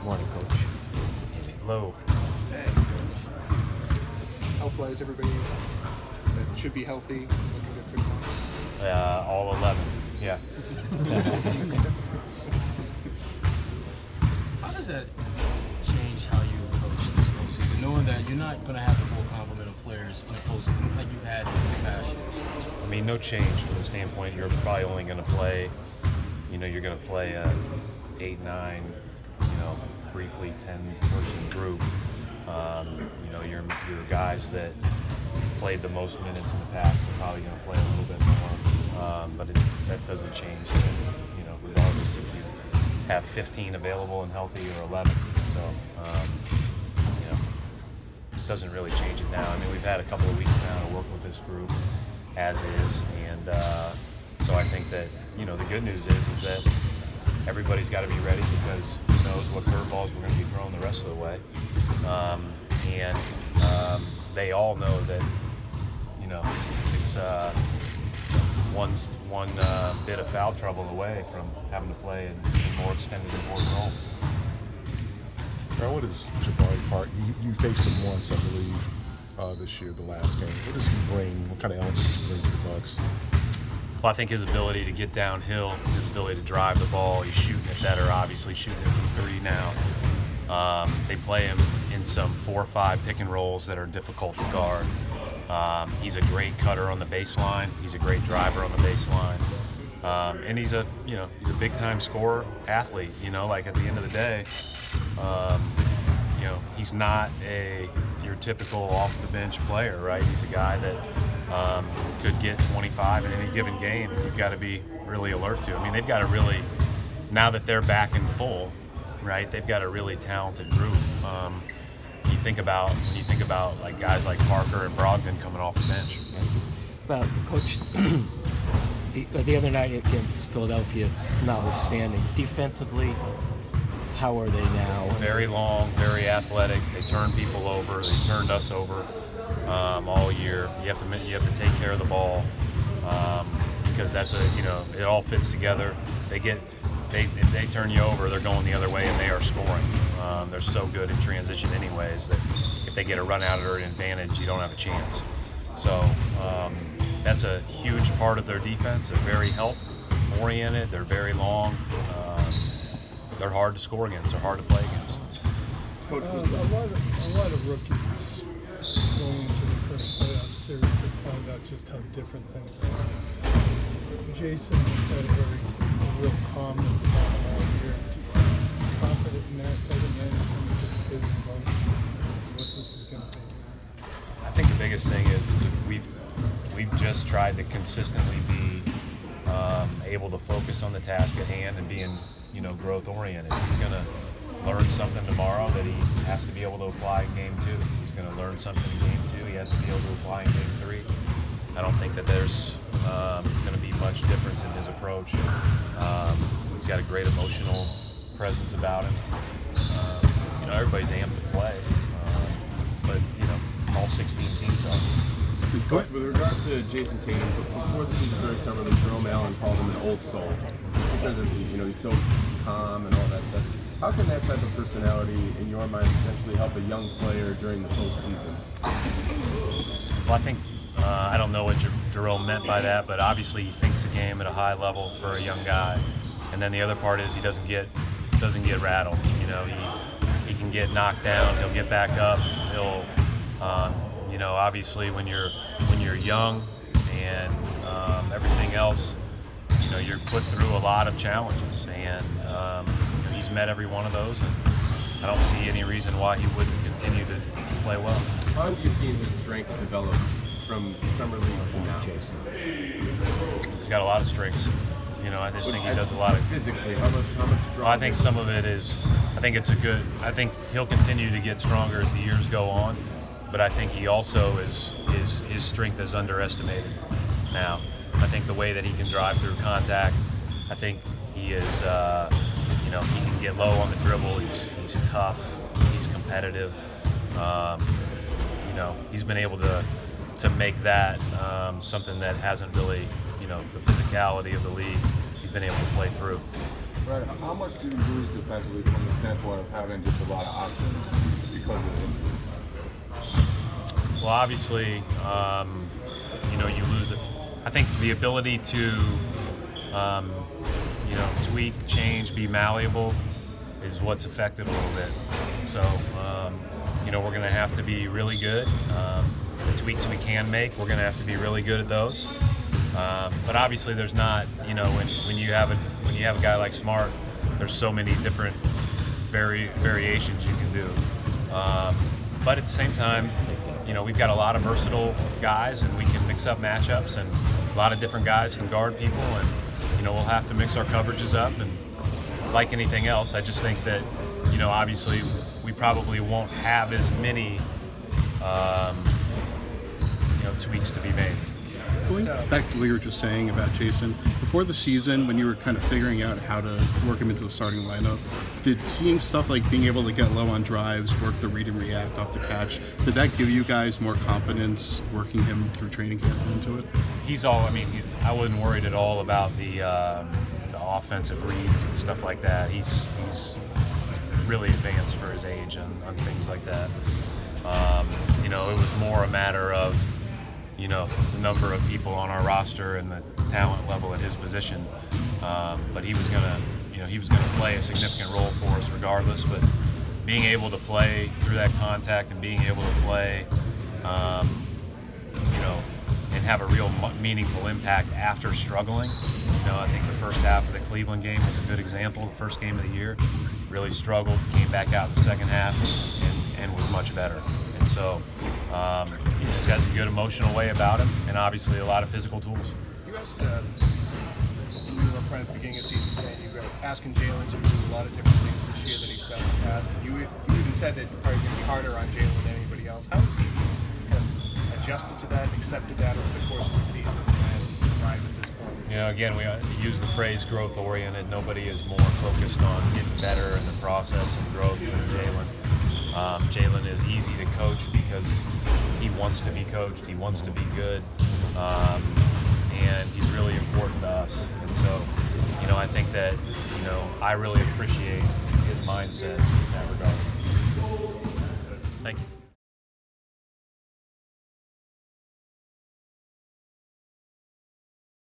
Morning, Coach. Hello. Hey, Coach. Health-wise, everybody that should be healthy, looking good for tomorrow? All 11. Yeah. How does that change how you approach this postseason, knowing that you're not going to have the full complement of players in the postseason like you've had in the past years? I mean, no change from the standpoint you're probably only going to play, you're going to play a 8, 9, briefly 10-person group. Your guys that played the most minutes in the past are probably going to play a little bit more, but that doesn't change, regardless if you have 15 available and healthy or 11. So, it doesn't really change it now. I mean, we've had a couple of weeks now to work with this group as is, and so I think that, the good news is that everybody's got to be ready because who knows what curveballs we're going to be throwing the rest of the way. And they all know that, it's one bit of foul trouble away from having to play a more extended important role. Now, what is Jabari Park? You faced him once, I believe, this year, the last game. What does he bring? What kind of elements does he bring to the Bucks? Well, I think his ability to get downhill, his ability to drive the ball, he's shooting it better, obviously shooting it from 3 now. They play him in some 4 or 5 pick and rolls that are difficult to guard. He's a great cutter on the baseline. He's a great driver on the baseline. And he's a big time scorer athlete, like at the end of the day, he's not your typical off the bench player, right? He's a guy that could get 25 in any given game. You've got to be really alert to. I mean, they've got to really, now that they're back in full, right? They've got a really talented group. When you think about like guys like Parker and Brogdon coming off the bench. Well, Coach, the other night against Philadelphia, notwithstanding, defensively, how are they now? Very long, very athletic. They turn people over. They turned us over all year. You have to take care of the ball because that's it all fits together. If they turn you over, they're going the other way and they are scoring. They're so good in transition anyways that if they get a run out or an advantage, you don't have a chance. So that's a huge part of their defense. They're very help-oriented. They're very long. They're hard to score against. They're hard to play against. A lot of rookies going into the first playoff series to find out just how different things are. Jason has had a real calmness about him all year. Confident in that, other than just his emotion, what this is going to be. I think the biggest thing is we've just tried to consistently be able to focus on the task at hand and being growth oriented. He's going to learn something tomorrow that he has to be able to apply in game 2. He's going to learn something in game 2. He has to be able to apply in game 3. I don't think that there's going to be much difference in his approach. He's got a great emotional presence about him. Everybody's amped to play, but all 16 teams are. Coach, with regard to Jason Tatum, before the season very summer, Jerome Allen called him an old soul because of he's so calm and all that stuff. How can that type of personality, in your mind, potentially help a young player during the postseason? Well, I think I don't know what Jerome meant by that, but obviously he thinks the game at a high level for a young guy. And then the other part is he doesn't get rattled. He can get knocked down. He'll get back up. He'll obviously when you're young and everything else, you're put through a lot of challenges, and he's met every one of those, and I don't see any reason why he wouldn't continue to play well. How have you seen his strength develop from summer league to now? Jason. He's got a lot of strengths. I just think he does a lot of physically. How much stronger? I think some of it is. I think he'll continue to get stronger as the years go on, but I think he also his strength is underestimated now. I think the way that he can drive through contact, I think he is. He can get low on the dribble. He's tough. He's competitive. He's been able to make that something that hasn't really, the physicality of the league. He's been able to play through. Right. How much do you lose defensively from the standpoint of having just a lot of options because of injury? Well, obviously, you know, you lose it. I think the ability to, you know, tweak, change, be malleable is what's affected a little bit. So, you know, we're going to have to be really good. The tweaks we can make, we're going to have to be really good at those. But obviously, there's not, you know, when you have a guy like Smart, there's so many different variations you can do. But at the same time, you know, we've got a lot of versatile guys, and we can mix up matchups, and a lot of different guys can guard people, and you know, we'll have to mix our coverages up. And like anything else, I just think that, you know, obviously we probably won't have as many, you know, tweaks to be made. Going back to what you were just saying about Jason, before the season, when you were kind of figuring out how to work him into the starting lineup, did seeing stuff like being able to get low on drives, work the read and react off the catch, did that give you guys more confidence working him through training camp into it? I mean, I wasn't worried at all about the offensive reads and stuff like that. He's really advanced for his age on things like that. You know, it was more a matter of, you know, the number of people on our roster and the talent level at his position. But he was gonna play a significant role for us regardless. But being able to play through that contact and being able to play, you know, and have a real meaningful impact after struggling. You know, I think the first half of the Cleveland game was a good example. The first game of the year, really struggled, came back out in the second half, and was much better. And so he just has a good emotional way about him, and obviously a lot of physical tools. You asked, you were up front at the beginning of the season saying you were asking Jalen to do a lot of different things this year than he's done in the past. And you even said that you're probably going to be harder on Jalen than anybody else. How has he kind of adjusted to that and accepted that over the course of the season and arrived at this point? You know, again, we use the phrase growth-oriented. Nobody is more focused on getting better in the process and growth than Jalen. Jalen is easy to coach because he wants to be coached. He wants to be good, and he's really important to us. And so, you know, I think that, you know, I really appreciate his mindset in that regard. Thank you.